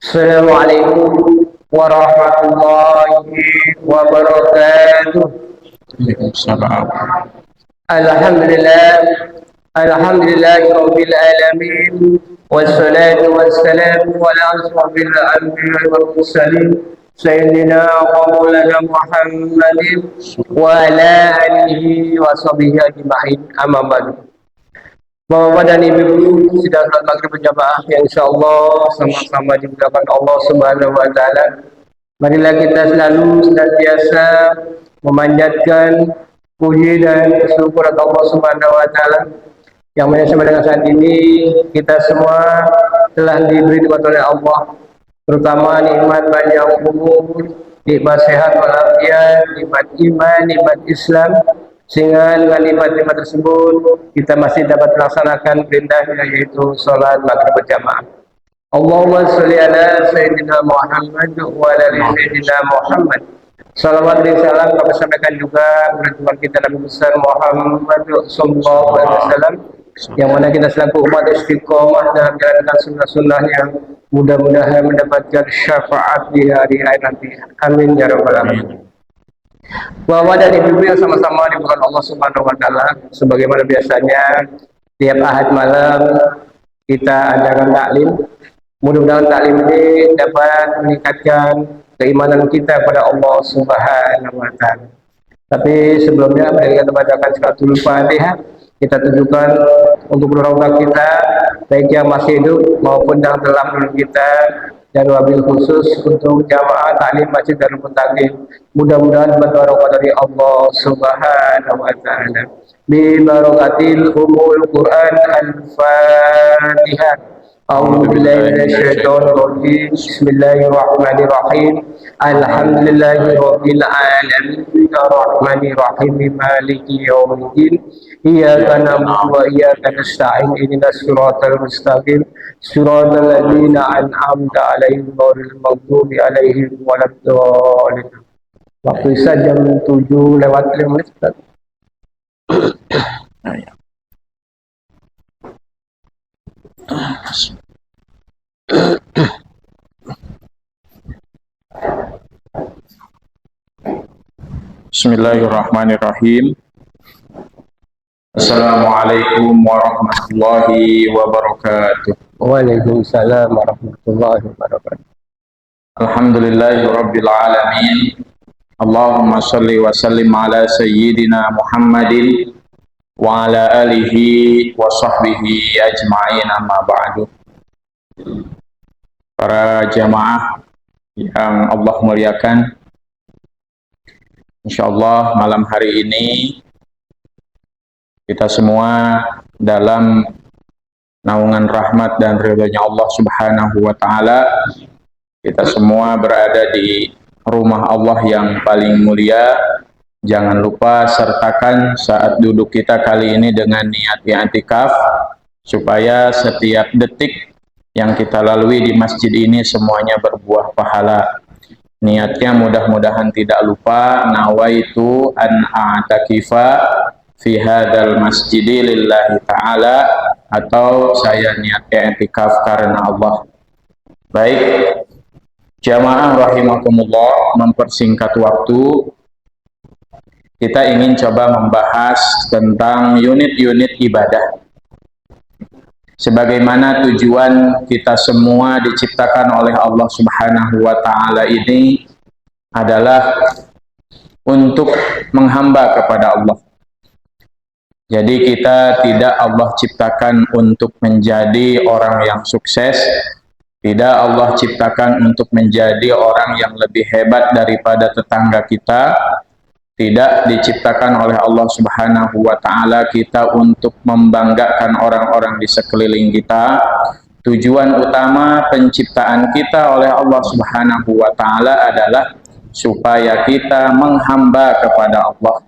Assalamualaikum warahmatullahi wabarakatuh. Waalaikumsalam. Alhamdulillah, alhamdulillahirabbil alamin, wassalatu wassalamu ala asrofil anbiya'i wal mursalin sayyidina wa maulana Muhammadin wa ala alihi wa sahbihi ajma'in. Amma ba'du. Bapak dan Ibu sidang salat maghrib berjamaah yang insyaallah sama-sama dimuliakan Allah Subhanahu wa taala. Marilah kita selalu senantiasa memanjatkan puji dan syukur kepada Allah Subhanahu wa taala yang mana sampai dengan saat ini kita semua telah diberi nikmat oleh Allah, terutama nikmat panjang umur, nikmat sehat walafiat, nikmat iman, nikmat Islam, sehingga dengan nikmat-nikmat tersebut kita masih dapat melaksanakan perintahnya, yaitu sholat maghrib berjamaah. Allahumma sholli ala sayyidina Muhammad wa ala ali sayyidina Muhammad. Salawat dan salam kami sampaikan juga kepada Tuhan kita Nabi besar Muhammad sallallahu alaihi wasallam, yang mana kita selaku umat istiqomah dalam menjalankan sunnah-sunnah yang mudah-mudahan mendapatkan syafaat di hari akhir nanti. Amin ya rabbal alamin. Bapak dan Ibu yang sama-sama dimuliakan Allah Subhanahu wa taala, sebagaimana biasanya tiap Ahad malam kita adakan taklim. Mudah-mudahan taklim ini dapat meningkatkan keimanan kita kepada Allah Subhanahu wa taala. Tapi sebelumnya mari kita bacakan suratul Fatihah. Kita tunjukkan untuk keluarga kita, baik yang masih hidup maupun yang telah meninggal kita, dan wabil khusus untuk jamaah taklim Masjid Darul Mutaqin. Mudah-mudahan berbarokah dari Allah Subhanahu wa taala. Bi barakatil umul Quran al-Fatihah. A'udzu billahi minasyaitonir rajim. Bismillahirrahmanirrahim. Alhamdulillahirabbil alamin. Arrahmanir rahim. Maliki yaumiddin. Iyyaka na'budu wa iyyaka nasta'in. Ihdinas siratal mustaqim. Siratal ladzina an'amta 'alaihim ghairil maghdubi 'alaihim waladdallin. Waktu Isya jam 7:05. Bismillahirrahmanirrahim. Assalamualaikum warahmatullahi wabarakatuh. Waalaikumsalam warahmatullahi wabarakatuh. Alhamdulillahirabbil alamin. Allahumma shalli wa sallim ala sayyidina Muhammadin wa ala alihi wa sahbihi ajma'in, amma ba'du. Para jamaah yang Allah muliakan, insyaallah malam hari ini kita semua dalam naungan rahmat dan ridhonya Allah Subhanahu wa taala. Kita semua berada di rumah Allah yang paling mulia. Jangan lupa sertakan saat duduk kita kali ini dengan niat i'tikaf, supaya setiap detik yang kita lalui di masjid ini semuanya berbuah pahala. Niatnya mudah-mudahan tidak lupa, nawaitu an a'takifa fi hadzal masjidi lillahi ta'ala, atau saya niat i'tikaf karena Allah. Baik, jamaah rahimakumullah, mempersingkat waktu, kita ingin coba membahas tentang unit-unit ibadah. Sebagaimana tujuan kita semua diciptakan oleh Allah Subhanahu wa taala ini adalah untuk menghamba kepada Allah. Jadi kita tidak Allah ciptakan untuk menjadi orang yang sukses, tidak Allah ciptakan untuk menjadi orang yang lebih hebat daripada tetangga kita, tidak diciptakan oleh Allah Subhanahu wa taala kita untuk membanggakan orang-orang di sekeliling kita. Tujuan utama penciptaan kita oleh Allah Subhanahu wa taala adalah supaya kita menghamba kepada Allah,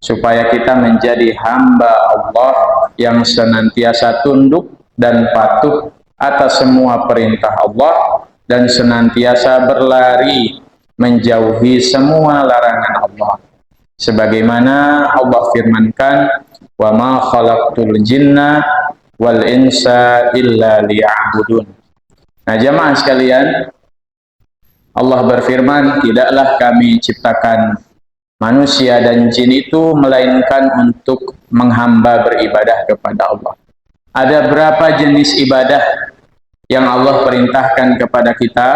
supaya kita menjadi hamba Allah yang senantiasa tunduk dan patuh atas semua perintah Allah dan senantiasa berlari menjauhi semua larangan Allah. Sebagaimana Allah firmankan, wa ma khalaqtul jinna wal insa illa liya'budun. Nah jamaah sekalian, Allah berfirman, tidaklah kami ciptakan manusia dan jin itu melainkan untuk menghamba beribadah kepada Allah. Ada berapa jenis ibadah yang Allah perintahkan kepada kita?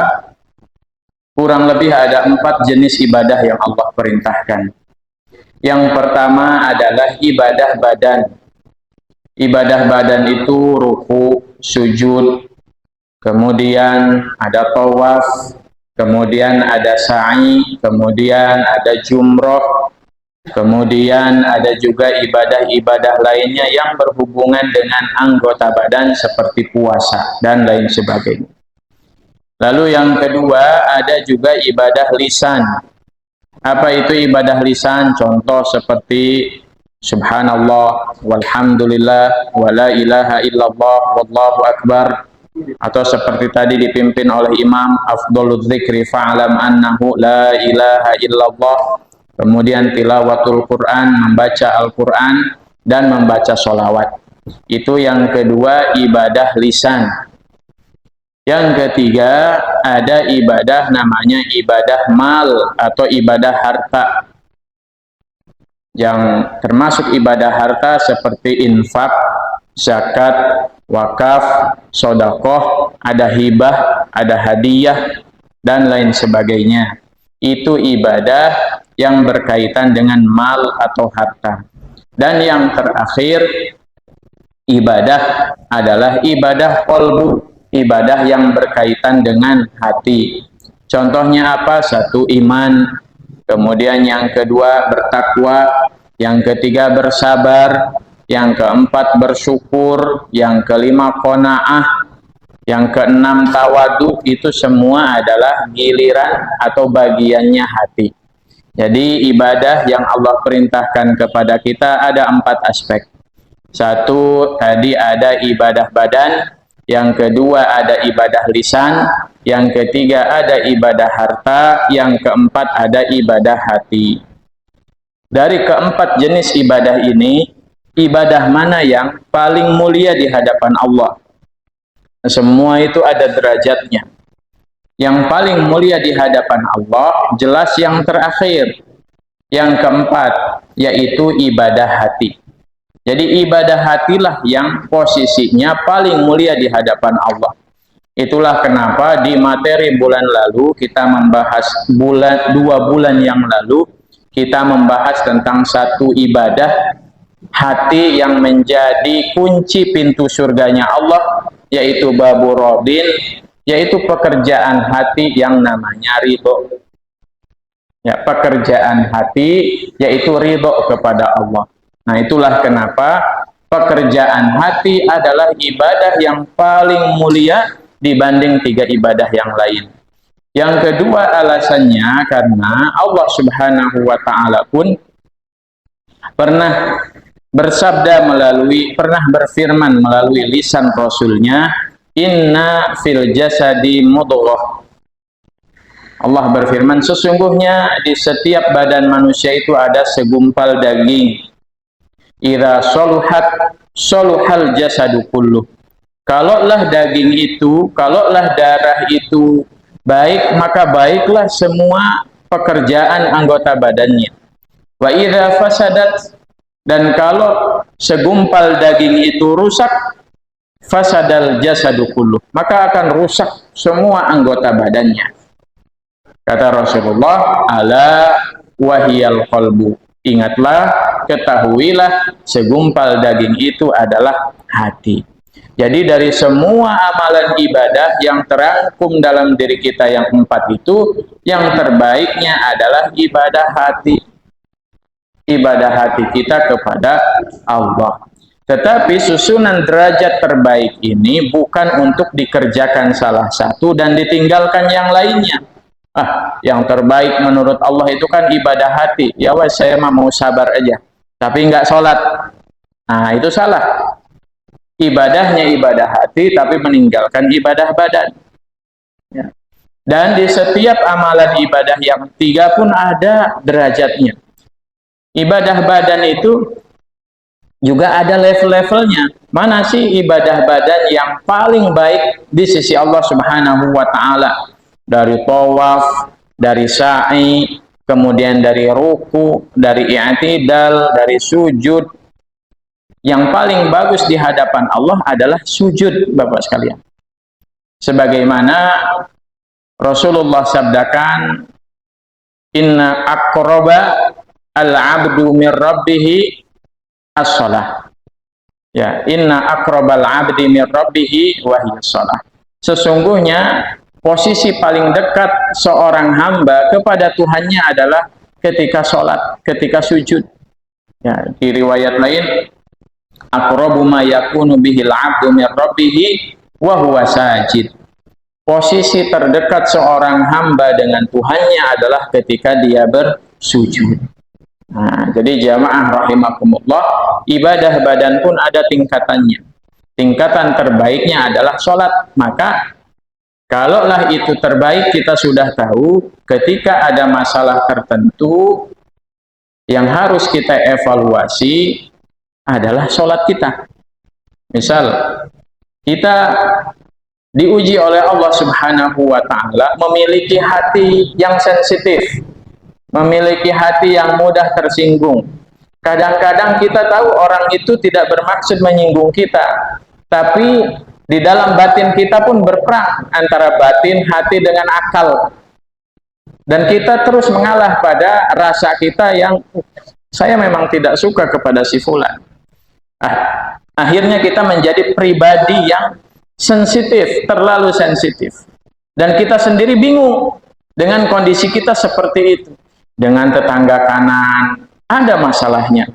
Kurang lebih ada 4 jenis ibadah yang Allah perintahkan. Yang pertama adalah ibadah badan. Ibadah badan itu ruku, sujud, kemudian ada tawaf, kemudian ada sa'i, kemudian ada jumroh, kemudian ada juga ibadah-ibadah lainnya yang berhubungan dengan anggota badan seperti puasa dan lain sebagainya. Lalu yang kedua ada juga ibadah lisan. Apa itu ibadah lisan? Contoh seperti subhanallah, walhamdulillah, wala ilaha illallah, wallahu akbar. Atau seperti tadi dipimpin oleh imam, afdhalul dzikri fa'lam annahu la ilaha illallah. Kemudian tilawatul Quran, membaca Al-Quran dan membaca sholawat. Itu yang kedua, ibadah lisan. Yang ketiga ada ibadah namanya ibadah mal atau ibadah harta. Yang termasuk ibadah harta seperti infak, zakat, wakaf, sodakoh, ada hibah, ada hadiah, dan lain sebagainya. Itu ibadah yang berkaitan dengan mal atau harta. Dan yang terakhir, ibadah adalah ibadah qalbu, ibadah yang berkaitan dengan hati. Contohnya apa? Satu, iman. Kemudian yang kedua, bertakwa. Yang ketiga, bersabar. Yang keempat, bersyukur. Yang kelima, qanaah. Yang keenam, tawadu. Itu semua adalah giliran atau bagiannya hati. Jadi ibadah yang Allah perintahkan kepada kita ada 4 aspek. Satu, tadi ada ibadah badan. Yang kedua ada ibadah lisan, yang ketiga ada ibadah harta, yang keempat ada ibadah hati. Dari keempat jenis ibadah ini, ibadah mana yang paling mulia di hadapan Allah? Semua itu ada derajatnya. Yang paling mulia di hadapan Allah jelas yang terakhir. Yang keempat yaitu ibadah hati. Jadi ibadah hatilah yang posisinya paling mulia di hadapan Allah. Itulah kenapa di materi bulan lalu kita membahas 2 bulan yang lalu kita membahas tentang satu ibadah hati yang menjadi kunci pintu surganya Allah, yaitu babur radin, yaitu pekerjaan hati yang namanya ridho. Ya, pekerjaan hati yaitu ridho kepada Allah. Nah, itulah kenapa pekerjaan hati adalah ibadah yang paling mulia dibanding 3 ibadah yang lain. Yang kedua alasannya karena Allah Subhanahu wa Ta'ala pun pernah bersabda pernah berfirman melalui lisan Rasulnya, inna fil jasadi mudghah. Allah berfirman, sesungguhnya di setiap badan manusia itu ada segumpal daging. Idza soluhat soluhal jasadu kulluh. Kalaulah daging itu, kalaulah darah itu baik, maka baiklah semua pekerjaan anggota badannya. Wa idza fasadat, dan kalau segumpal daging itu rusak, fasadal jasadu kulluh, maka akan rusak semua anggota badannya. Kata Rasulullah, ala wahiyal qalbu. Ingatlah, ketahuilah, segumpal daging itu adalah hati. Jadi dari semua amalan ibadah yang terangkum dalam diri kita yang 4 itu, yang terbaiknya adalah ibadah hati. Ibadah hati kita kepada Allah. Tetapi susunan derajat terbaik ini bukan untuk dikerjakan salah satu dan ditinggalkan yang lainnya. Yang terbaik menurut Allah itu kan ibadah hati. Ya wes, saya mau sabar aja, tapi nggak sholat. Nah, itu salah. Ibadahnya ibadah hati, tapi meninggalkan ibadah badan. Ya. Dan di setiap amalan ibadah yang 3 pun ada derajatnya. Ibadah badan itu juga ada level-levelnya. Mana sih ibadah badan yang paling baik di sisi Allah Subhanahu wa Ta'ala? dari tawaf, dari sa'i, kemudian dari ruku, dari i'tidal, dari sujud. Yang paling bagus di hadapan Allah adalah sujud, Bapak sekalian. Sebagaimana Rasulullah sabdakan, inna aqraba al-'abdu min rabbih as-shalah. Ya, inna aqrabal 'abdi min rabbih wa hiya shalah. Sesungguhnya posisi paling dekat seorang hamba kepada Tuhannya adalah ketika sholat, ketika sujud. Ya, di riwayat lain, aqrabu ma yakunu bihil 'abdu min rabbih wa huwa sajid. Posisi terdekat seorang hamba dengan Tuhannya adalah ketika dia bersujud. Nah, jadi jamaah rahimakumullah, ibadah badan pun ada tingkatannya. Tingkatan terbaiknya adalah sholat. Maka kalaulah itu terbaik, kita sudah tahu ketika ada masalah tertentu yang harus kita evaluasi adalah sholat kita. Misal kita diuji oleh Allah Subhanahu wa Ta'ala, memiliki hati yang sensitif, memiliki hati yang mudah tersinggung. Kadang-kadang kita tahu orang itu tidak bermaksud menyinggung kita, tapi di dalam batin kita pun berperang antara batin, hati dengan akal. Dan kita terus mengalah pada rasa kita yang saya memang tidak suka kepada si fulan. Akhirnya kita menjadi pribadi yang sensitif, terlalu sensitif. Dan kita sendiri bingung dengan kondisi kita seperti itu. Dengan tetangga kanan ada masalahnya,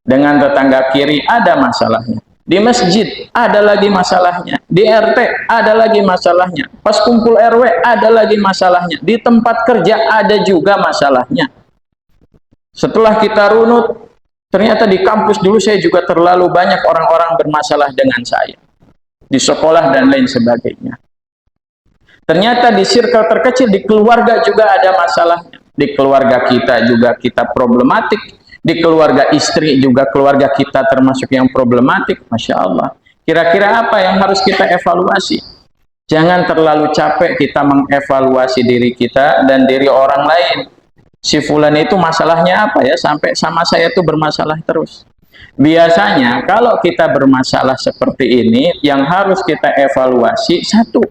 dengan tetangga kiri ada masalahnya, di masjid ada lagi masalahnya, di RT ada lagi masalahnya, pas kumpul RW ada lagi masalahnya, di tempat kerja ada juga masalahnya. Setelah kita runut, ternyata di kampus dulu saya juga terlalu banyak orang-orang bermasalah dengan saya, di sekolah dan lain sebagainya. Ternyata di circle terkecil, di keluarga juga ada masalahnya. Di keluarga kita juga kita problematik, di keluarga istri juga keluarga kita termasuk yang problematik. Masya Allah. Kira-kira apa yang harus kita evaluasi? Jangan terlalu capek kita mengevaluasi diri kita dan diri orang lain. Si fulan itu masalahnya apa ya, sampai sama saya tuh bermasalah terus. Biasanya kalau kita bermasalah seperti ini, yang harus kita evaluasi satu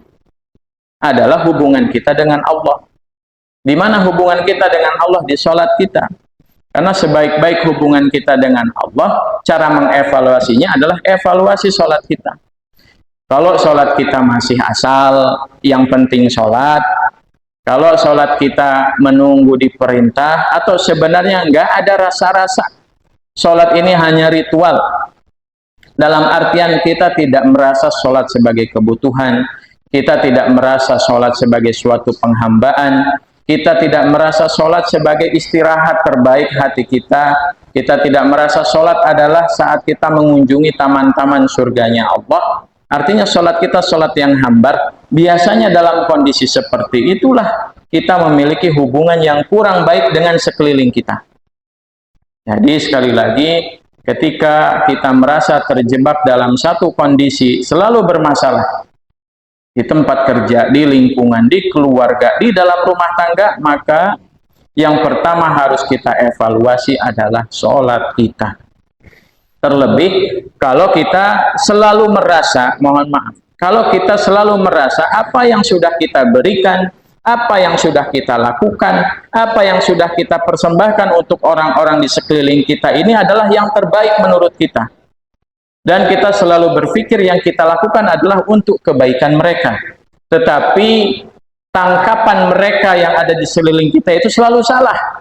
adalah hubungan kita dengan Allah. Di mana hubungan kita dengan Allah? Di sholat kita. Karena sebaik-baik hubungan kita dengan Allah, cara mengevaluasinya adalah evaluasi sholat kita. Kalau sholat kita masih asal, yang penting sholat. Kalau sholat kita menunggu diperintah, atau sebenarnya enggak ada rasa-rasa. Sholat ini hanya ritual. Dalam artian kita tidak merasa sholat sebagai kebutuhan, kita tidak merasa sholat sebagai suatu penghambaan, kita tidak merasa sholat sebagai istirahat terbaik hati kita, kita tidak merasa sholat adalah saat kita mengunjungi taman-taman surganya Allah. Artinya sholat kita sholat yang hambar. Biasanya dalam kondisi seperti itulah kita memiliki hubungan yang kurang baik dengan sekeliling kita. Jadi sekali lagi, ketika kita merasa terjebak dalam satu kondisi selalu bermasalah, di tempat kerja, di lingkungan, di keluarga, di dalam rumah tangga, maka yang pertama harus kita evaluasi adalah sholat kita. Terlebih kalau kita selalu merasa, mohon maaf, kalau kita selalu merasa apa yang sudah kita berikan, apa yang sudah kita lakukan, apa yang sudah kita persembahkan untuk orang-orang di sekeliling kita ini adalah yang terbaik menurut kita. Dan kita selalu berpikir yang kita lakukan adalah untuk kebaikan mereka. Tetapi tangkapan mereka yang ada di sekeliling kita itu selalu salah.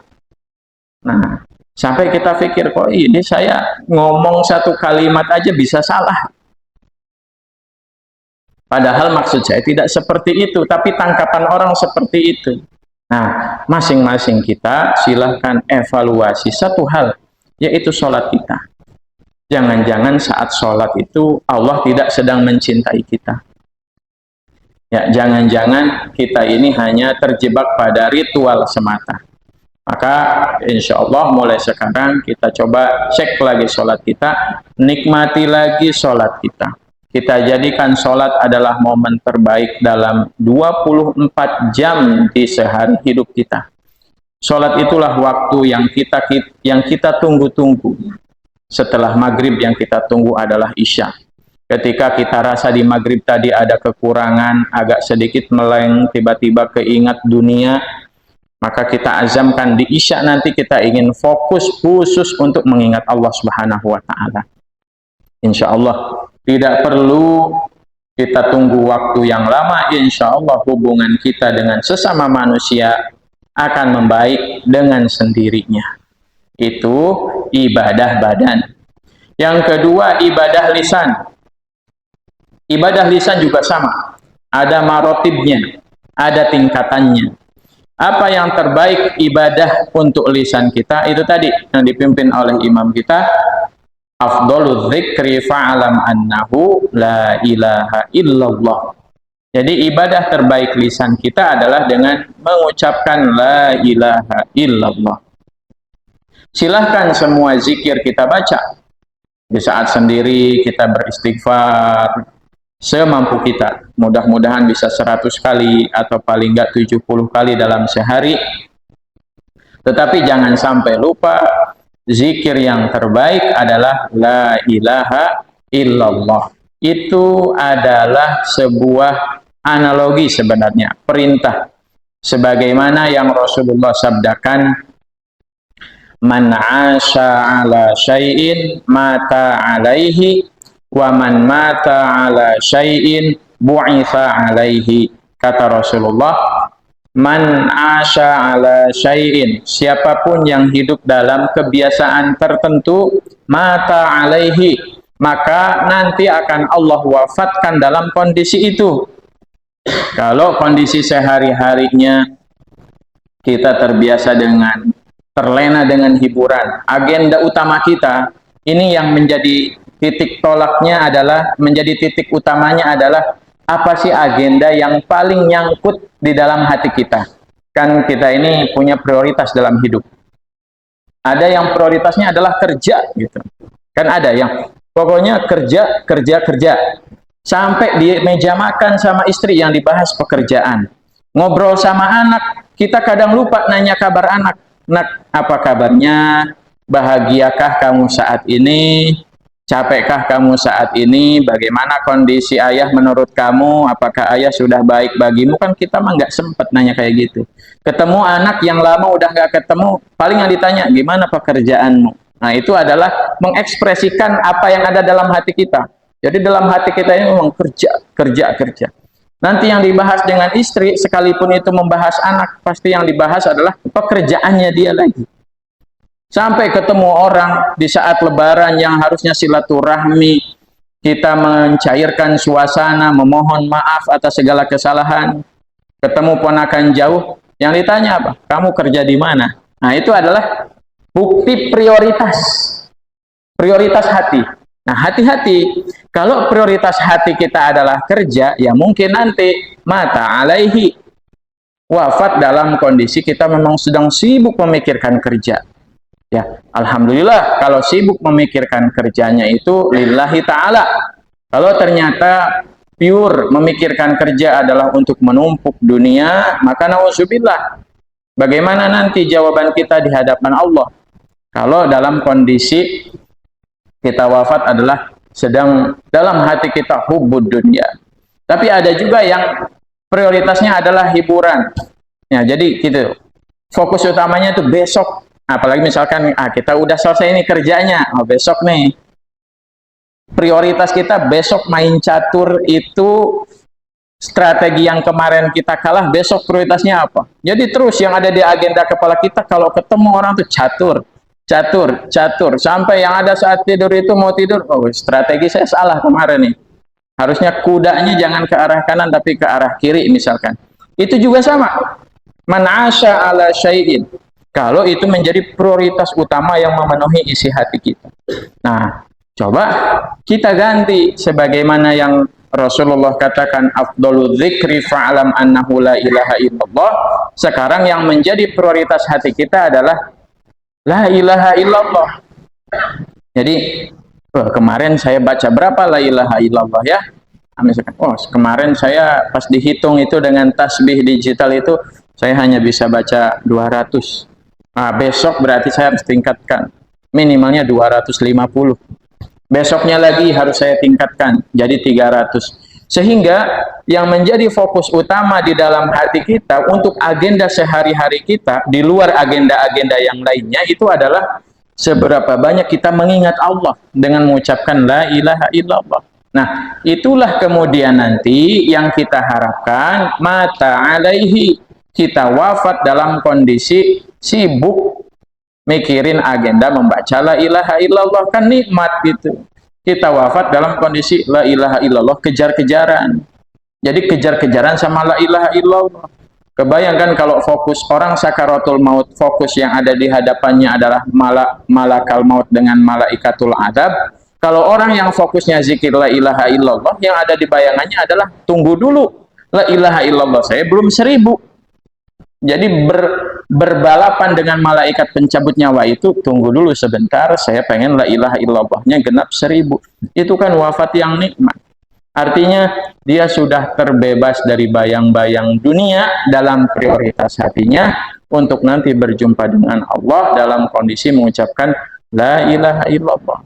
Nah, sampai kita pikir, kok ini saya ngomong satu kalimat aja bisa salah. Padahal maksud saya tidak seperti itu, tapi tangkapan orang seperti itu. Nah, masing-masing kita silahkan evaluasi satu hal, yaitu sholat kita. Jangan-jangan saat sholat itu Allah tidak sedang mencintai kita. Ya, jangan-jangan kita ini hanya terjebak pada ritual semata. Maka insya Allah mulai sekarang kita coba cek lagi sholat kita, nikmati lagi sholat kita. kita jadikan sholat adalah momen terbaik dalam 24 jam di sehari hidup kita. Sholat itulah waktu yang kita tunggu-tunggu. Setelah maghrib yang kita tunggu adalah isya. Ketika kita rasa di maghrib tadi ada kekurangan, agak sedikit meleng, tiba-tiba keingat dunia, maka kita azamkan di isya nanti kita ingin fokus khusus untuk mengingat Allah Subhanahu wa Ta'ala. Insya Allah tidak perlu kita tunggu waktu yang lama. Insya Allah hubungan kita dengan sesama manusia akan membaik dengan sendirinya. Itu ibadah badan. Yang kedua, ibadah lisan. Ibadah lisan juga sama, ada marotibnya, ada tingkatannya. Apa yang terbaik ibadah untuk lisan kita? Itu tadi yang dipimpin oleh imam kita, afdhalul dzikri fa'alam annahu la ilaha illallah. Jadi ibadah terbaik lisan kita adalah dengan mengucapkan la ilaha illallah. Silahkan semua zikir kita baca. Di saat sendiri kita beristighfar semampu kita. Mudah-mudahan bisa 100 kali atau paling enggak 70 kali dalam sehari. Tetapi jangan sampai lupa, zikir yang terbaik adalah la ilaha illallah. Itu adalah sebuah analogi sebenarnya, perintah. Sebagaimana yang Rasulullah sabdakan, man 'asha 'ala syai'in mata 'alaihi wa man mata 'ala syai'in bu'itsa 'alaihi. Kata Rasulullah, man 'asha 'ala syai'in, siapapun yang hidup dalam kebiasaan tertentu, mata 'alaihi, maka nanti akan Allah wafatkan dalam kondisi itu. Kalau kondisi sehari-harinya kita terbiasa dengan terlena dengan hiburan, agenda utama kita ini yang menjadi titik tolaknya adalah, menjadi titik utamanya adalah apa sih agenda yang paling nyangkut di dalam hati kita. Kan kita ini punya prioritas dalam hidup. Ada yang prioritasnya adalah kerja gitu. Kan ada yang pokoknya kerja, kerja, kerja. Sampai di meja makan sama istri yang dibahas pekerjaan. Ngobrol sama anak, kita kadang lupa nanya kabar anak. Nak, apa kabarnya? Bahagiakah kamu saat ini? Capekkah kamu saat ini? Bagaimana kondisi ayah menurut kamu? Apakah ayah sudah baik bagimu? Kan kita mah nggak sempet nanya kayak gitu. Ketemu anak yang lama udah nggak ketemu, paling yang ditanya, gimana pekerjaanmu? Nah, itu adalah mengekspresikan apa yang ada dalam hati kita. Jadi dalam hati kita ini memang kerja, kerja, kerja. Nanti yang dibahas dengan istri, sekalipun itu membahas anak, pasti yang dibahas adalah pekerjaannya dia lagi. Sampai ketemu orang di saat lebaran yang harusnya silaturahmi, kita mencairkan suasana, memohon maaf atas segala kesalahan. Ketemu ponakan jauh, yang ditanya apa? Kamu kerja di mana? Nah, itu adalah bukti prioritas. Prioritas hati. Nah, hati-hati. Kalau prioritas hati kita adalah kerja, ya mungkin nanti mata alaihi, wafat dalam kondisi kita memang sedang sibuk memikirkan kerja. Ya, alhamdulillah kalau sibuk memikirkan kerjanya itu lillahi ta'ala. Kalau ternyata pure memikirkan kerja adalah untuk menumpuk dunia, maka nauzubillah. Bagaimana nanti jawaban kita di hadapan Allah? Kalau dalam kondisi kita wafat adalah sedang dalam hati kita hubbud dunia. Tapi ada juga yang prioritasnya adalah hiburan. Ya, jadi gitu. Fokus utamanya itu besok. Apalagi misalkan kita udah selesai ini kerjanya, besok nih. Prioritas kita besok main catur, itu strategi yang kemarin kita kalah, besok prioritasnya apa? Jadi terus yang ada di agenda kepala kita kalau ketemu orang tuh catur. Catur, catur, sampai yang ada saat tidur itu mau tidur, oh strategi saya salah kemarin nih. Harusnya kudanya jangan ke arah kanan tapi ke arah kiri misalkan. Itu juga sama. Man 'asha 'ala syai'in. Kalau itu menjadi prioritas utama yang memenuhi isi hati kita. Nah, coba kita ganti sebagaimana yang Rasulullah katakan afdhalul dzikri fa'alam annahu la ilaha illallah. Sekarang yang menjadi prioritas hati kita adalah la ilaha illallah. Jadi Wah, kemarin saya baca berapa la ilaha illallah ya? Misalkan, oh kemarin saya pas dihitung itu dengan tasbih digital itu saya hanya bisa baca 200. Nah, besok berarti saya harus tingkatkan minimalnya 250. Besoknya lagi harus saya tingkatkan jadi 300. Sehingga yang menjadi fokus utama di dalam hati kita untuk agenda sehari-hari kita di luar agenda-agenda yang lainnya itu adalah seberapa banyak kita mengingat Allah dengan mengucapkan la ilaha illallah. Nah, itulah kemudian nanti yang kita harapkan mata alaihi, kita wafat dalam kondisi sibuk mikirin agenda membaca la ilaha illallah, kan nikmat gitu. Kita wafat dalam kondisi la ilaha illallah, kejar-kejaran. Jadi kejar-kejaran sama la ilaha illallah. Kebayangkan kalau fokus orang sakaratul maut, fokus yang ada di hadapannya adalah malakal maut dengan malaikatul adab. Kalau orang yang fokusnya zikir la ilaha illallah, yang ada di bayangannya adalah tunggu dulu, la ilaha illallah saya belum 1000. Jadi berbalapan dengan malaikat pencabut nyawa itu, tunggu dulu sebentar, saya pengen la ilaha illallahnya genap 1000. Itu kan wafat yang nikmat. Artinya dia sudah terbebas dari bayang-bayang dunia dalam prioritas hatinya untuk nanti berjumpa dengan Allah dalam kondisi mengucapkan la ilaha illallah.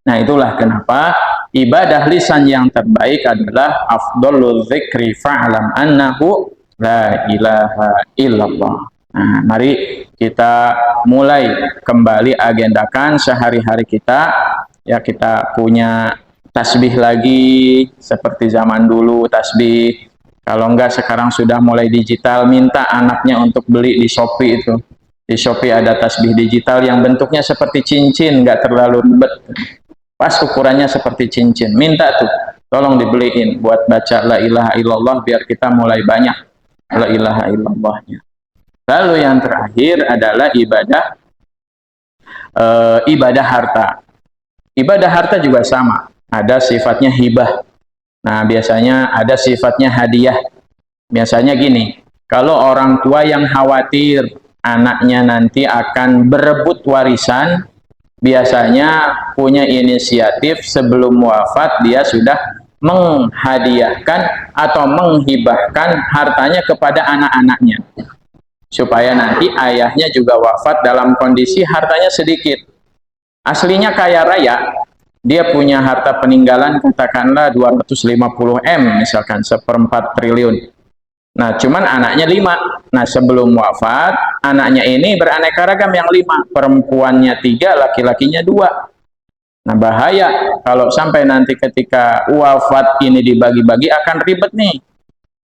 Nah, itulah kenapa ibadah lisan yang terbaik adalah afdhalul dzikri fa'lam annahu la ilaha illallah. Nah, mari kita mulai kembali agendakan sehari-hari kita. Ya, kita punya tasbih lagi seperti zaman dulu tasbih. Kalau enggak sekarang sudah mulai digital, minta anaknya untuk beli di Shopee itu. Di Shopee ada tasbih digital yang bentuknya seperti cincin, enggak terlalu ribet. Pas ukurannya seperti cincin. Minta tuh, tolong dibeliin buat baca la ilaha illallah biar kita mulai banyak la ilaha illallahnya. Lalu yang terakhir adalah ibadah harta. Ibadah harta juga sama. Ada sifatnya hibah. Nah, biasanya ada sifatnya hadiah. Biasanya gini, kalau orang tua yang khawatir anaknya nanti akan berebut warisan, biasanya punya inisiatif sebelum wafat dia sudah menghadiahkan atau menghibahkan hartanya kepada anak-anaknya. Supaya nanti ayahnya juga wafat dalam kondisi hartanya sedikit. Aslinya kaya raya, dia punya harta peninggalan katakanlah 250 M misalkan, 1/4 triliun. Nah, cuman anaknya 5. Nah, sebelum wafat, anaknya ini beraneka ragam yang 5. Perempuannya 3, laki-lakinya 2. Nah, bahaya kalau sampai nanti ketika wafat ini dibagi-bagi akan ribet nih.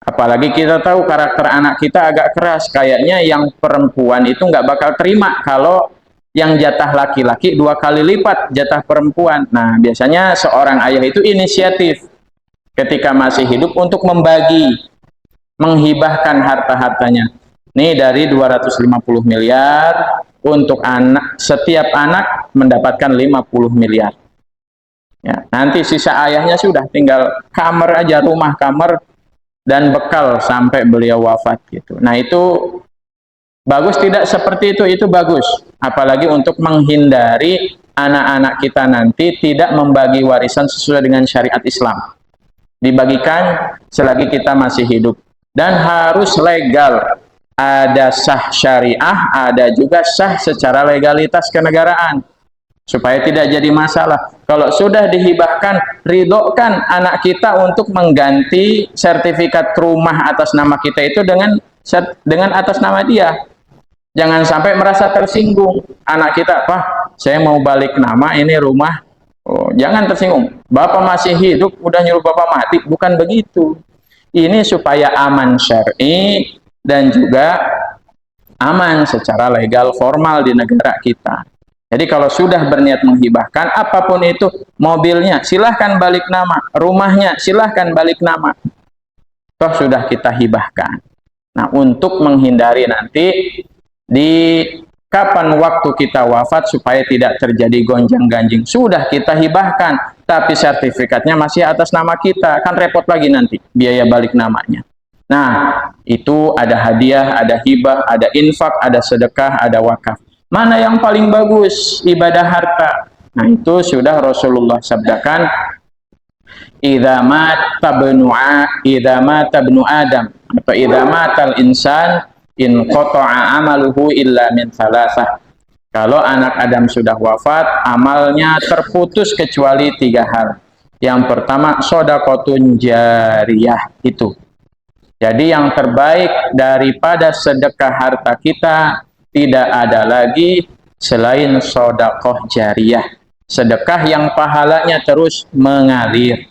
Apalagi kita tahu karakter anak kita agak keras. Kayaknya yang perempuan itu nggak bakal terima kalau yang jatah laki-laki 2 kali lipat jatah perempuan. Nah, biasanya seorang ayah itu inisiatif ketika masih hidup untuk membagi, menghibahkan harta-hartanya. Ini dari 250 miliar untuk anak, setiap anak mendapatkan 50 miliar. Ya, nanti sisa ayahnya sudah tinggal kamar aja, rumah kamar dan bekal sampai beliau wafat gitu. Nah, itu bagus tidak seperti itu bagus. Apalagi untuk menghindari anak-anak kita nanti tidak membagi warisan sesuai dengan syariat Islam. Dibagikan selagi kita masih hidup. Dan harus legal. Ada sah syariah, ada juga sah secara legalitas kenegaraan. Supaya tidak jadi masalah. Kalau sudah dihibahkan, ridhokan anak kita untuk mengganti sertifikat rumah atas nama kita itu dengan atas nama dia. Jangan sampai merasa tersinggung anak kita, Pak, saya mau balik nama ini rumah. Oh, jangan tersinggung. Bapak masih hidup, udah nyuruh Bapak mati. Bukan begitu. Ini supaya aman syar'i dan juga aman secara legal formal di negara kita. Jadi kalau sudah berniat menghibahkan, apapun itu, mobilnya silahkan balik nama, rumahnya silahkan balik nama. Toh sudah kita hibahkan. Nah, untuk menghindari nanti di kapan waktu kita wafat supaya tidak terjadi gonjang-ganjing, sudah kita hibahkan tapi sertifikatnya masih atas nama kita, kan repot lagi nanti biaya balik namanya. Nah, itu ada hadiah, ada hibah, ada infak, ada sedekah, ada wakaf. Mana yang paling bagus ibadah harta? Nah, itu sudah Rasulullah sabdakan, idza mata ibnu Adam atau idza matal insan in qata'a amaluhu illa min thalathah. Kalau anak Adam sudah wafat, amalnya terputus kecuali 3 hal. Yang pertama, shadaqatun jariyah itu. Jadi yang terbaik daripada sedekah harta kita tidak ada lagi selain sedekah jariyah. Sedekah yang pahalanya terus mengalir.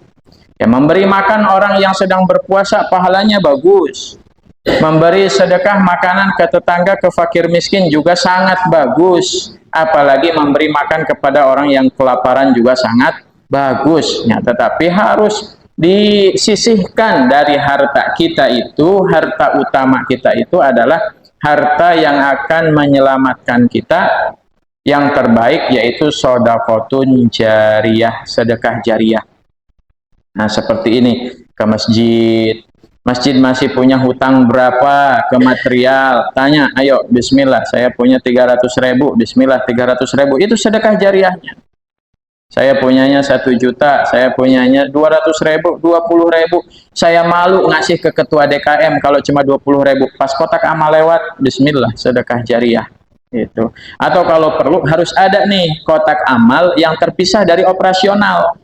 Ya, memberi makan orang yang sedang berpuasa pahalanya bagus. Memberi sedekah makanan ke tetangga, ke fakir miskin juga sangat bagus. Apalagi memberi makan kepada orang yang kelaparan juga sangat bagus. Ya, tetapi harus disisihkan dari harta kita itu, harta utama kita itu adalah harta yang akan menyelamatkan kita. Yang terbaik yaitu shadaqatun jariyah, sedekah jariyah. Nah, seperti ini, ke masjid. Masjid masih punya hutang berapa ke material? Tanya, ayo, bismillah, saya punya 300.000, bismillah 300.000, itu sedekah jariyahnya. Saya punyanya 1 juta, saya punyanya 200.000, 20.000. Saya malu ngasih ke ketua DKM kalau cuma 20.000. Pas kotak amal lewat, bismillah, sedekah jariyah. Itu. Atau kalau perlu harus ada nih kotak amal yang terpisah dari operasional.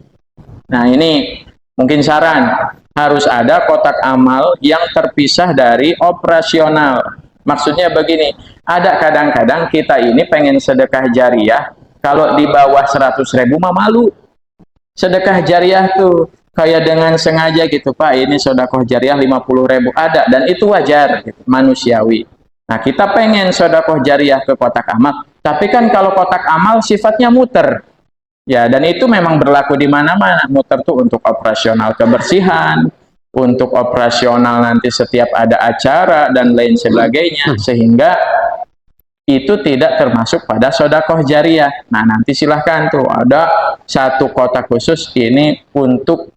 Nah, ini mungkin saran, harus ada kotak amal yang terpisah dari operasional. Maksudnya begini, ada kadang-kadang kita ini pengen sedekah jariyah, kalau di bawah 100.000 mah malu. Sedekah jariyah tuh kayak dengan sengaja gitu, Pak, ini sedekah jariyah 50.000 ada, dan itu wajar gitu, manusiawi. Nah, kita pengen sedekah jariyah ke kotak amal, tapi kan kalau kotak amal sifatnya muter. Ya, dan itu memang berlaku di mana-mana. Muter tuh untuk operasional kebersihan, untuk operasional nanti setiap ada acara dan lain sebagainya, sehingga itu tidak termasuk pada sedekah jariyah. Nah, nanti silahkan tuh ada 1 kotak khusus ini untuk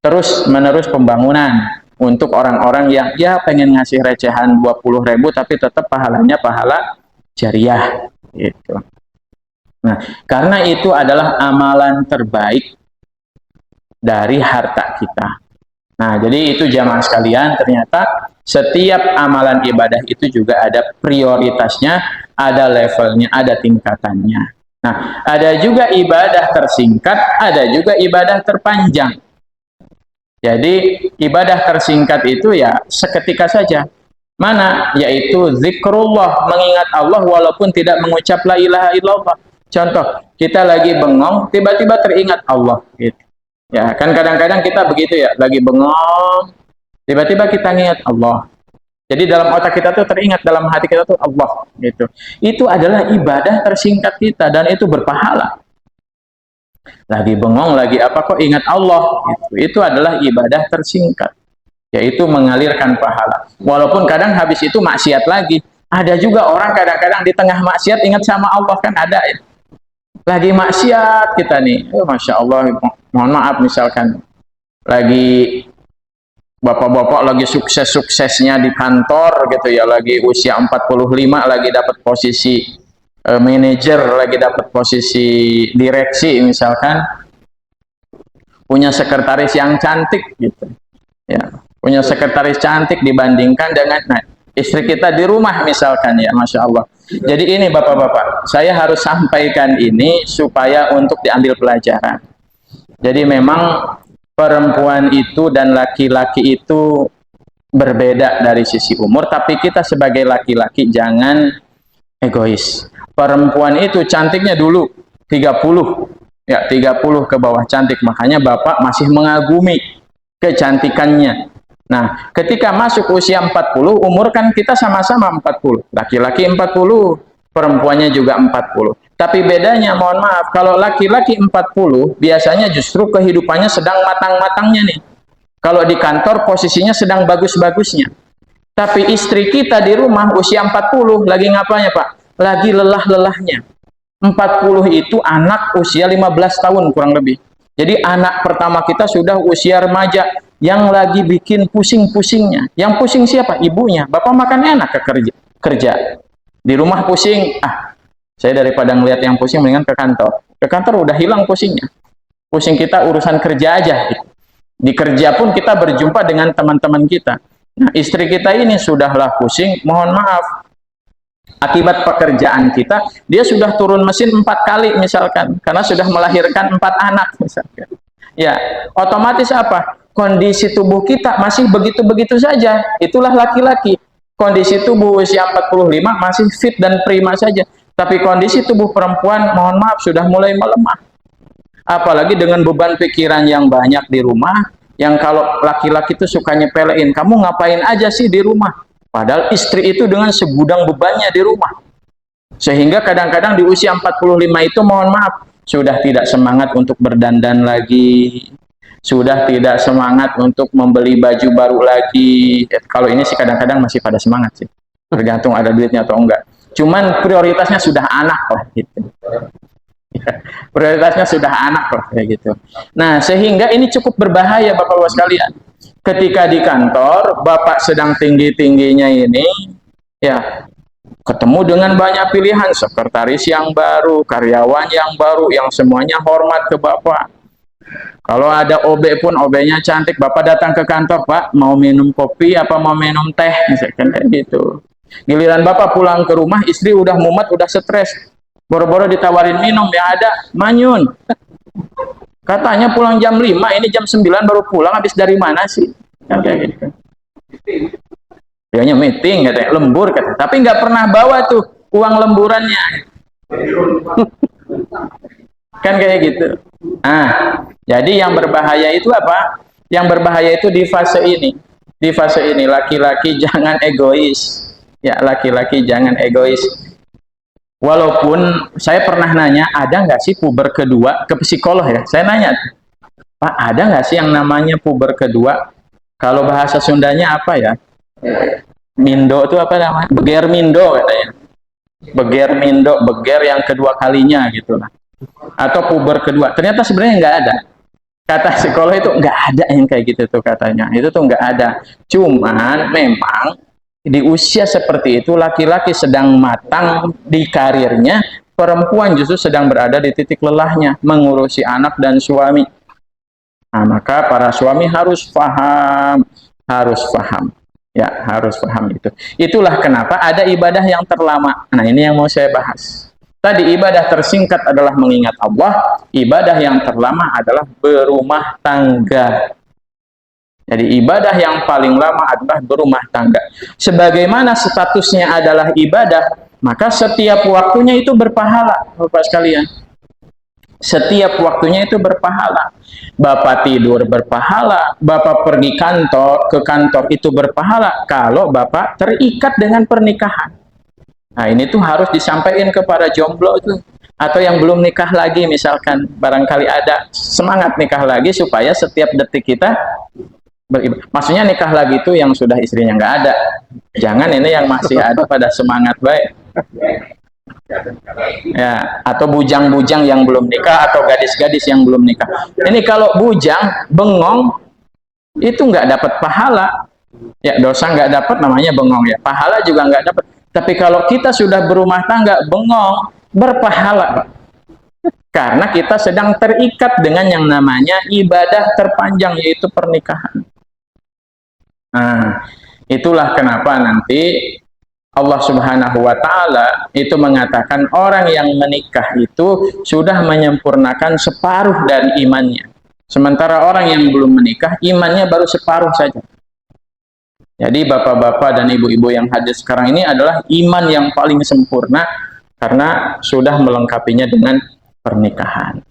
terus-menerus pembangunan. Untuk orang-orang yang ya pengen ngasih recehan 20.000 tapi tetap pahalanya pahala jariyah gitu. Nah, karena itu adalah amalan terbaik dari harta kita. Nah, jadi itu jamaah sekalian, ternyata setiap amalan ibadah itu juga ada prioritasnya, ada levelnya, ada tingkatannya. Nah, ada juga ibadah tersingkat, ada juga ibadah terpanjang. Jadi ibadah tersingkat itu ya seketika saja. Mana? Yaitu zikrullah, mengingat Allah walaupun tidak mengucap la ilaha illallah. Contoh, kita lagi bengong, tiba-tiba teringat Allah. Gitu. Ya, kan kadang-kadang kita begitu ya, lagi bengong, tiba-tiba kita ingat Allah. Jadi dalam otak kita tuh teringat, dalam hati kita tuh Allah. Gitu. Itu adalah ibadah tersingkat kita dan itu berpahala. Lagi bengong, lagi apa kok ingat Allah, itu adalah ibadah tersingkat, yaitu mengalirkan pahala. Walaupun kadang habis itu maksiat lagi. Ada juga orang kadang-kadang di tengah maksiat ingat sama Allah, kan ada ya. Lagi maksiat kita nih, Masya Allah, mohon maaf misalkan lagi bapak-bapak lagi sukses-suksesnya di kantor gitu ya, lagi usia 45, lagi dapat posisi manajer, lagi dapat posisi direksi misalkan, punya sekretaris yang cantik gitu ya, punya sekretaris cantik dibandingkan dengan istri kita di rumah misalkan ya, Masya Allah. Jadi ini bapak-bapak, saya harus sampaikan ini supaya untuk diambil pelajaran. Jadi memang perempuan itu dan laki-laki itu berbeda dari sisi umur, tapi kita sebagai laki-laki jangan egois. Perempuan itu cantiknya dulu 30, ya 30 ke bawah cantik, makanya bapak masih mengagumi kecantikannya. Nah, ketika masuk usia 40, umur kan kita sama-sama 40, laki-laki 40, perempuannya juga 40. Tapi bedanya, mohon maaf, kalau laki-laki 40 biasanya justru kehidupannya sedang matang-matangnya nih. Kalau di kantor posisinya sedang bagus-bagusnya. Tapi istri kita di rumah usia 40 lagi ngapanya, Pak? Lagi lelah-lelahnya. 40 itu anak usia 15 tahun kurang lebih. Jadi anak pertama kita sudah usia remaja yang lagi bikin pusing-pusingnya. Yang pusing siapa? Ibunya. Bapak makan enak ke kerja. Di rumah pusing, saya daripada ngelihat yang pusing mendingan ke kantor. Ke kantor udah hilang pusingnya. Pusing kita urusan kerja aja. Di kerja pun kita berjumpa dengan teman-teman kita. Nah, istri kita ini sudahlah pusing, mohon maaf. Akibat pekerjaan kita, dia sudah turun mesin 4 kali misalkan, karena sudah melahirkan 4 anak misalkan. Ya, otomatis apa? Kondisi tubuh kita masih begitu-begitu saja. Itulah laki-laki. Kondisi tubuh usia 45 masih fit dan prima saja. Tapi kondisi tubuh perempuan, mohon maaf, sudah mulai melemah. Apalagi dengan beban pikiran yang banyak di rumah, yang kalau laki-laki itu suka nyepelein, kamu ngapain aja sih di rumah? Padahal istri itu dengan segudang bebannya di rumah. Sehingga kadang-kadang di usia 45 itu, mohon maaf, sudah tidak semangat untuk berdandan lagi, sudah tidak semangat untuk membeli baju baru lagi. Kalau ini sih kadang-kadang masih pada semangat sih, tergantung ada duitnya atau enggak. Cuman prioritasnya sudah anak lah gitu. Prioritasnya sudah anak lah kayak gitu. Nah, sehingga ini cukup berbahaya Bapak-Bapak sekalian. Ketika di kantor, Bapak sedang tinggi-tingginya ini, ya, ketemu dengan banyak pilihan, sekretaris yang baru, karyawan yang baru, yang semuanya hormat ke Bapak. Kalau ada OB pun, OB-nya cantik, Bapak datang ke kantor, Pak, mau minum kopi apa mau minum teh, misalkan kayak gitu. Giliran Bapak pulang ke rumah, istri udah mumet, udah stres. Boro-boro ditawarin minum, yang ada manyun. Katanya pulang jam 5, ini jam 9 baru pulang, habis dari mana sih? Kan kayak gitu. Dianya meeting, katanya, lembur, katanya. Tapi nggak pernah bawa tuh uang lemburannya. Kan kayak gitu. Nah, jadi yang berbahaya itu apa? Yang berbahaya itu di fase ini. Di fase ini, laki-laki jangan egois. Ya, laki-laki jangan egois. Walaupun saya pernah nanya, ada nggak sih puber kedua ke psikolog ya? Saya nanya, Pak, ada nggak sih yang namanya puber kedua? Kalau bahasa Sundanya apa ya? Mindo itu apa namanya? Beger mindo katanya. Beger mindo, beger yang kedua kalinya gitu lah. Atau puber kedua. Ternyata sebenarnya nggak ada. Kata psikolog itu nggak ada yang kayak gitu tuh katanya. Itu tuh nggak ada. Cuman memang di usia seperti itu laki-laki sedang matang di karirnya, perempuan justru sedang berada di titik lelahnya mengurusi anak dan suami. Nah, maka para suami harus paham, ya, harus paham itu. Itulah kenapa ada ibadah yang terlama. Nah, ini yang mau saya bahas. Tadi ibadah tersingkat adalah mengingat Allah, ibadah yang terlama adalah berumah tangga. Jadi ibadah yang paling lama adalah berumah tangga. Sebagaimana statusnya adalah ibadah, maka setiap waktunya itu berpahala, Bapak sekalian. Setiap waktunya itu berpahala. Bapak tidur berpahala, Bapak pergi ke kantor itu berpahala kalau Bapak terikat dengan pernikahan. Nah, ini tuh harus disampaikan kepada jomblo itu, atau yang belum nikah lagi misalkan, barangkali ada semangat nikah lagi supaya setiap detik kita beribadah. Maksudnya nikah lagi itu yang sudah istrinya nggak ada. Jangan ini yang masih ada pada semangat baik. Ya, atau bujang-bujang yang belum nikah atau gadis-gadis yang belum nikah. Ini kalau bujang, bengong, itu nggak dapat pahala. Ya, dosa nggak dapat namanya bengong ya. Pahala juga nggak dapat. Tapi kalau kita sudah berumah tangga, bengong, berpahala, Pak. Karena kita sedang terikat dengan yang namanya ibadah terpanjang, yaitu pernikahan. Nah, itulah kenapa nanti Allah Subhanahu wa Ta'ala itu mengatakan orang yang menikah itu sudah menyempurnakan separuh dari imannya. Sementara orang yang belum menikah, imannya baru separuh saja. Jadi bapak-bapak dan ibu-ibu yang hadir sekarang ini adalah iman yang paling sempurna karena sudah melengkapinya dengan pernikahan.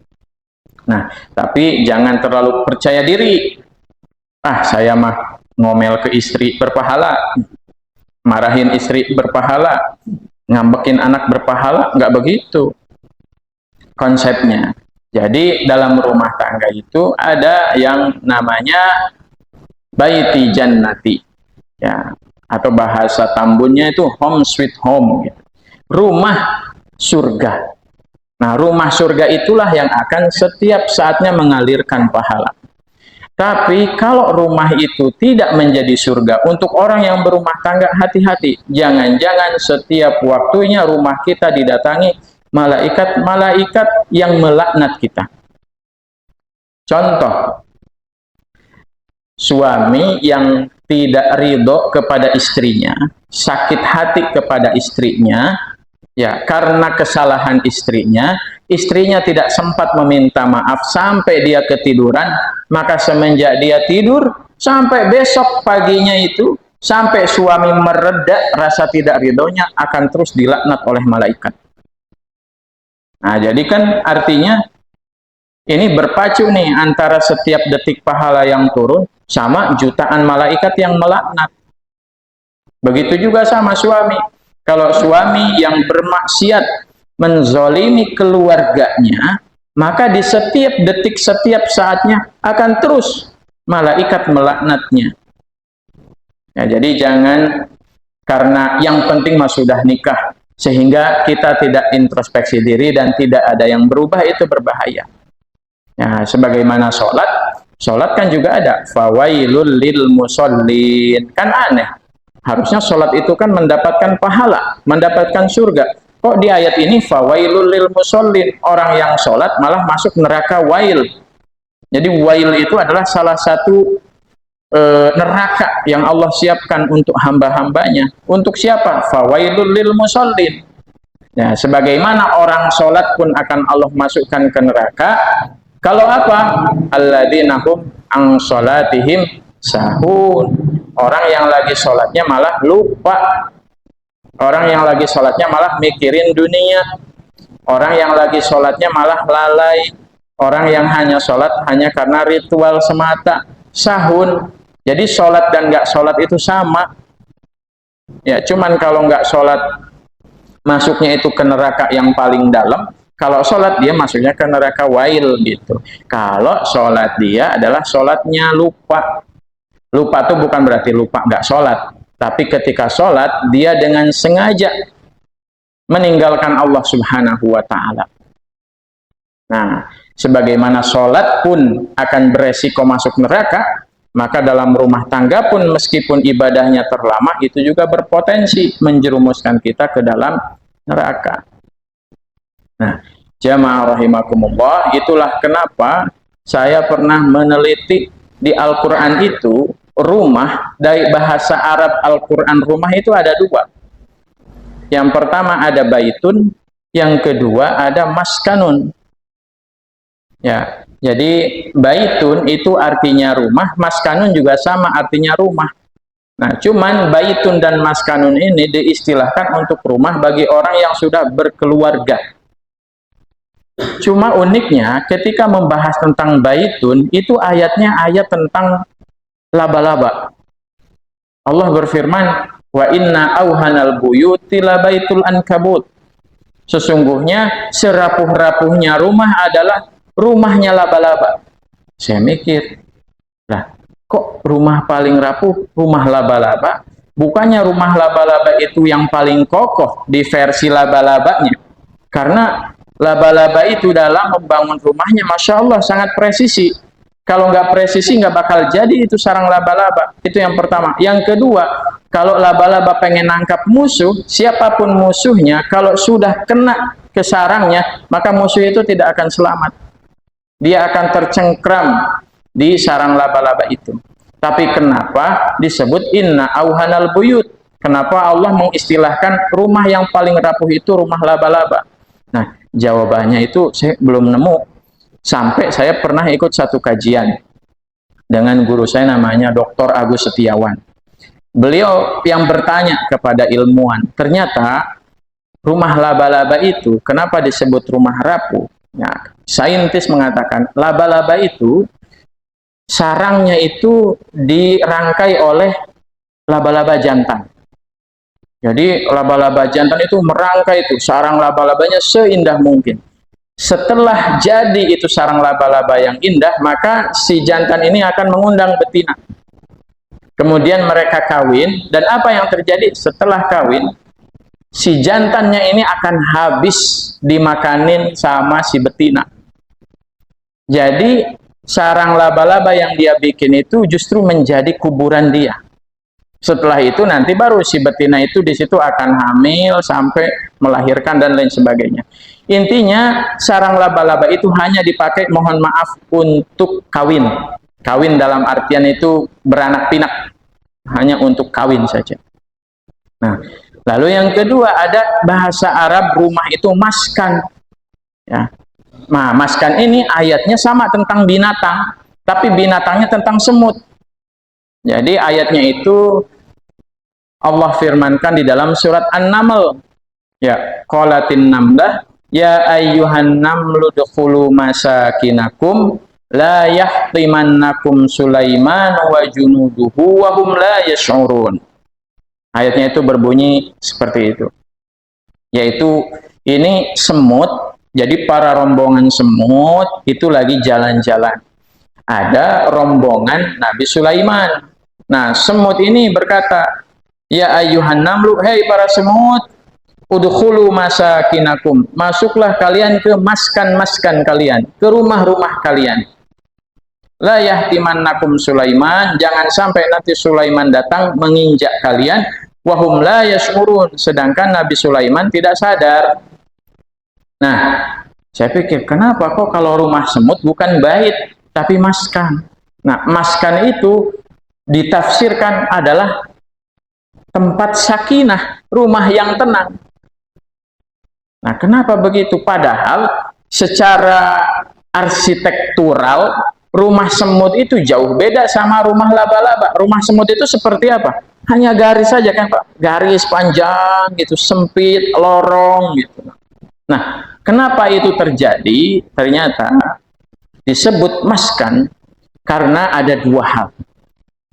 Nah, tapi jangan terlalu percaya diri. Ah, saya mah ngomel ke istri berpahala, marahin istri berpahala, ngambekin anak berpahala, nggak begitu konsepnya. Jadi dalam rumah tangga itu ada yang namanya baiti jannati, ya, atau bahasa Tambunnya itu home sweet home, gitu. Rumah surga. Nah, rumah surga itulah yang akan setiap saatnya mengalirkan pahala. Tapi kalau rumah itu tidak menjadi surga, untuk orang yang berumah tangga, hati-hati. Jangan-jangan setiap waktunya rumah kita didatangi malaikat-malaikat yang melaknat kita. Contoh, suami yang tidak ridho kepada istrinya, sakit hati kepada istrinya, ya karena kesalahan istrinya, istrinya tidak sempat meminta maaf sampai dia ketiduran, maka semenjak dia tidur sampai besok paginya itu, sampai suami mereda rasa tidak ridhonya, akan terus dilaknat oleh malaikat. Nah, jadi kan artinya ini berpacu nih antara setiap detik pahala yang turun sama jutaan malaikat yang melaknat. Begitu juga sama suami. Kalau suami yang bermaksiat menzolimi keluarganya, maka di setiap detik, setiap saatnya akan terus malaikat melaknatnya. Ya, jadi jangan karena yang penting mah sudah nikah, sehingga kita tidak introspeksi diri dan tidak ada yang berubah, itu berbahaya. Ya, sebagaimana sholat kan juga ada fawailul lil musallin, kan aneh. Harusnya sholat itu kan mendapatkan pahala, mendapatkan surga. Kok di ayat ini fawailul lil musallin, orang yang sholat malah masuk neraka wail. Jadi wail itu adalah salah satu neraka yang Allah siapkan untuk hamba-hambanya. Untuk siapa? Fawailul lil musallin. Ya, sebagaimana orang sholat pun akan Allah masukkan ke neraka. Kalau apa? Alladzina hum an sholatihim sahun. Orang yang lagi sholatnya malah lupa. Orang yang lagi sholatnya malah mikirin dunia. Orang yang lagi sholatnya malah lalai. Orang yang hanya sholat hanya karena ritual semata. Sahun. Jadi sholat dan nggak sholat itu sama. Ya, cuman kalau nggak sholat masuknya itu ke neraka yang paling dalam. Kalau sholat dia masuknya ke neraka wail gitu. Kalau sholat dia adalah sholatnya lupa. Lupa itu bukan berarti lupa nggak sholat. Tapi ketika sholat dia dengan sengaja meninggalkan Allah Subhanahu wa Ta'ala. Nah, sebagaimana sholat pun akan beresiko masuk neraka, maka dalam rumah tangga pun meskipun ibadahnya terlama, itu juga berpotensi menjerumuskan kita ke dalam neraka. Nah, jamaah rahimakumullah, itulah kenapa saya pernah meneliti di Al-Quran itu, rumah, dari bahasa Arab Al-Quran rumah itu ada dua. Yang pertama ada baitun, yang kedua ada maskanun. Ya, jadi baitun itu artinya rumah, maskanun juga sama artinya rumah. Nah, cuman baitun dan maskanun ini diistilahkan untuk rumah bagi orang yang sudah berkeluarga. Cuma uniknya ketika membahas tentang baitun, itu ayatnya ayat tentang laba-laba. Allah berfirman, wa inna auhanal buyuti labaitul ankabut. Sesungguhnya serapuh-rapuhnya rumah adalah rumahnya laba-laba. Saya mikir, lah kok rumah paling rapuh rumah laba-laba? Bukannya rumah laba-laba itu yang paling kokoh di versi laba-labanya? Karena laba-laba itu dalam membangun rumahnya, Masya Allah, sangat presisi. Kalau nggak presisi, nggak bakal jadi itu sarang laba-laba. Itu yang pertama. Yang kedua, kalau laba-laba pengen nangkap musuh, siapapun musuhnya, kalau sudah kena ke sarangnya, maka musuh itu tidak akan selamat. Dia akan tercengkram di sarang laba-laba itu. Tapi kenapa disebut inna auhanal buyut? Kenapa Allah mengistilahkan rumah yang paling rapuh itu rumah laba-laba? Nah, jawabannya itu saya belum nemu. Sampai saya pernah ikut satu kajian dengan guru saya namanya Dr. Agus Setiawan. Beliau yang bertanya kepada ilmuwan, ternyata rumah laba-laba itu kenapa disebut rumah rapuh? Ya, saintis mengatakan laba-laba itu sarangnya itu dirangkai oleh laba-laba jantan. Jadi laba-laba jantan itu merangkai itu sarang laba-labanya seindah mungkin. Setelah jadi itu sarang laba-laba yang indah, maka si jantan ini akan mengundang betina. Kemudian mereka kawin, dan apa yang terjadi setelah kawin? Si jantannya ini akan habis dimakanin sama si betina. Jadi sarang laba-laba yang dia bikin itu justru menjadi kuburan dia. Setelah itu nanti baru si betina itu di situ akan hamil sampai melahirkan dan lain sebagainya. Intinya sarang laba-laba itu hanya dipakai, mohon maaf, untuk kawin. Kawin dalam artian itu beranak pinak, hanya untuk kawin saja. Nah, lalu yang kedua ada bahasa Arab rumah itu maskan. Ya. Nah, maskan ini ayatnya sama tentang binatang, tapi binatangnya tentang semut. Jadi ayatnya itu Allah firmankan di dalam surat An-Naml. Ya, qalatin namlah ya ayyuhan namlu dukhulu masakinakum la yahtimannakum Sulaiman wa junuduhu wa hum la yash'urun. Ayatnya itu berbunyi seperti itu. Yaitu ini semut, jadi para rombongan semut itu lagi jalan-jalan. Ada rombongan Nabi Sulaiman. Nah, semut ini berkata, ya ayyuhan namlu, hei para semut, udkhulu masakinakum, masuklah kalian ke maskan-maskan kalian, ke rumah-rumah kalian. La yahtimannakum Sulaiman, jangan sampai nanti Sulaiman datang menginjak kalian. Wahum la yash'urun, sedangkan Nabi Sulaiman tidak sadar. Nah, saya pikir kenapa kok kalau rumah semut bukan bait tapi maskan. Nah, maskan itu ditafsirkan adalah tempat sakinah, rumah yang tenang. Nah, kenapa begitu? Padahal secara arsitektural rumah semut itu jauh beda sama rumah laba-laba. Rumah semut itu seperti apa? Hanya garis saja kan, Pak? Garis panjang gitu, sempit, lorong gitu. Nah, kenapa itu terjadi? Ternyata disebut maskan karena ada dua hal.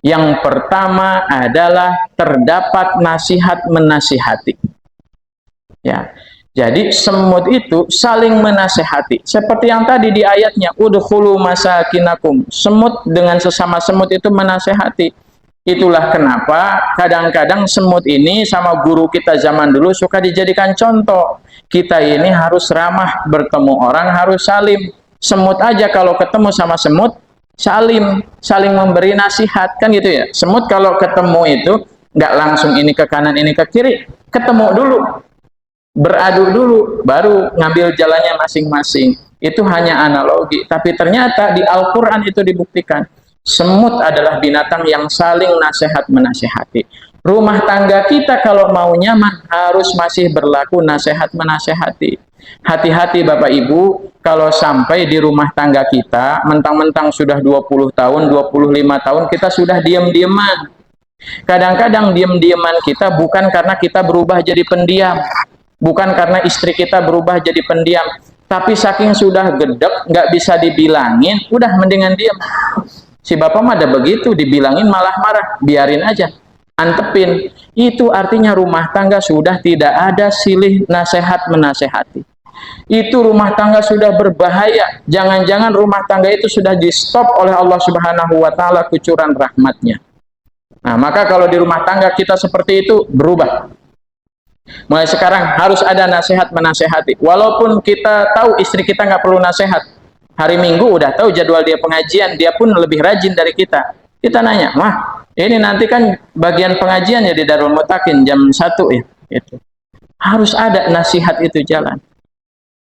Yang pertama adalah terdapat nasihat menasihati. Ya. Jadi semut itu saling menasehati. Seperti yang tadi di ayatnya, udkhulu masakinakum. Semut dengan sesama semut itu menasehati. Itulah kenapa kadang-kadang semut ini sama guru kita zaman dulu suka dijadikan contoh. Kita ini harus ramah, bertemu orang harus salim. Semut aja kalau ketemu sama semut, salim, saling memberi nasihat. Kan gitu ya. Semut kalau ketemu itu, nggak langsung ini ke kanan, ini ke kiri. Ketemu dulu. Beradu dulu, baru ngambil jalannya masing-masing. Itu hanya analogi, tapi ternyata di Al-Quran itu dibuktikan. Semut adalah binatang yang saling nasihat menasehati. Rumah tangga kita kalau mau nyaman harus masih berlaku nasihat menasehati. Hati-hati Bapak Ibu, kalau sampai di rumah tangga kita, mentang-mentang sudah 20 tahun, 25 tahun, kita sudah diam-diaman. Kadang-kadang diam-diaman kita bukan karena kita berubah jadi pendiam. Bukan karena istri kita berubah jadi pendiam, tapi saking sudah gedek, nggak bisa dibilangin, udah mendingan diam. Si bapak mah ada begitu, dibilangin malah marah, biarin aja, antepin. Itu artinya rumah tangga sudah tidak ada silih nasihat menasehati. Itu rumah tangga sudah berbahaya. Jangan-jangan rumah tangga itu sudah di stop oleh Allah Subhanahu Wa Taala kucuran rahmatnya. Nah, maka kalau di rumah tangga kita seperti itu, berubah. Mulai sekarang harus ada nasihat menasehati. Walaupun kita tahu istri kita nggak perlu nasihat, hari Minggu udah tahu jadwal dia pengajian, dia pun lebih rajin dari kita. Kita nanya, wah ini nanti kan bagian pengajiannya di Darul Mutakin jam 1 ya. Itu harus ada nasihat itu jalan.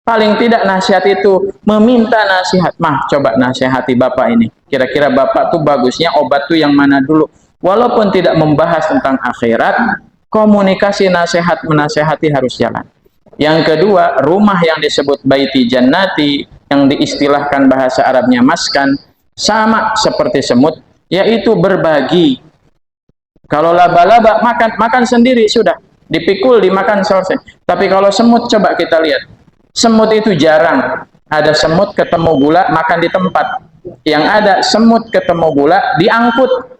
Paling tidak nasihat itu meminta nasihat. Mah coba nasihati bapak ini. Kira-kira bapak tuh bagusnya obat tuh yang mana dulu. Walaupun tidak membahas tentang akhirat, komunikasi nasihat menasehati harus jalan. Yang kedua, rumah yang disebut baiti jannati, yang diistilahkan bahasa Arabnya maskan, sama seperti semut, yaitu berbagi. Kalau laba-laba makan sendiri sudah, dipikul dimakan selesai. Tapi kalau semut, coba kita lihat, semut itu jarang. Ada semut ketemu gula makan di tempat. Yang ada semut ketemu gula diangkut.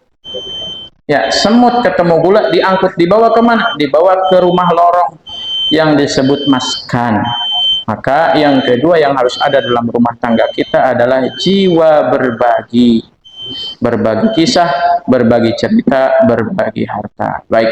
Ya, semut ketemu gula diangkut, dibawa kemana? Dibawa ke rumah lorong yang disebut maskan. Maka yang kedua yang harus ada dalam rumah tangga kita adalah jiwa berbagi. Berbagi kisah, berbagi cerita, berbagi harta. Baik,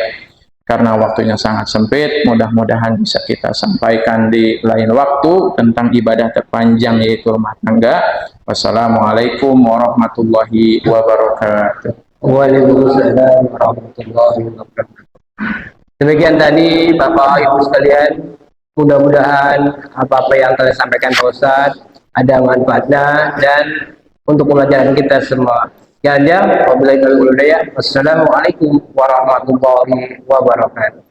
karena waktunya sangat sempit, mudah-mudahan bisa kita sampaikan di lain waktu tentang ibadah terpanjang yaitu rumah tangga. Wassalamualaikum warahmatullahi wabarakatuh. Waalaikumsalam warahmatullahi wabarakatuh. Demikian tadi Bapak Ibu sekalian mudah-mudahan apa-apa yang telah disampaikan Pak Ustadz ada manfaatnya dan untuk pembelajaran kita semua. Sekian, wabillahi taufiq wal hidayah. Wassalamualaikum warahmatullahi wabarakatuh.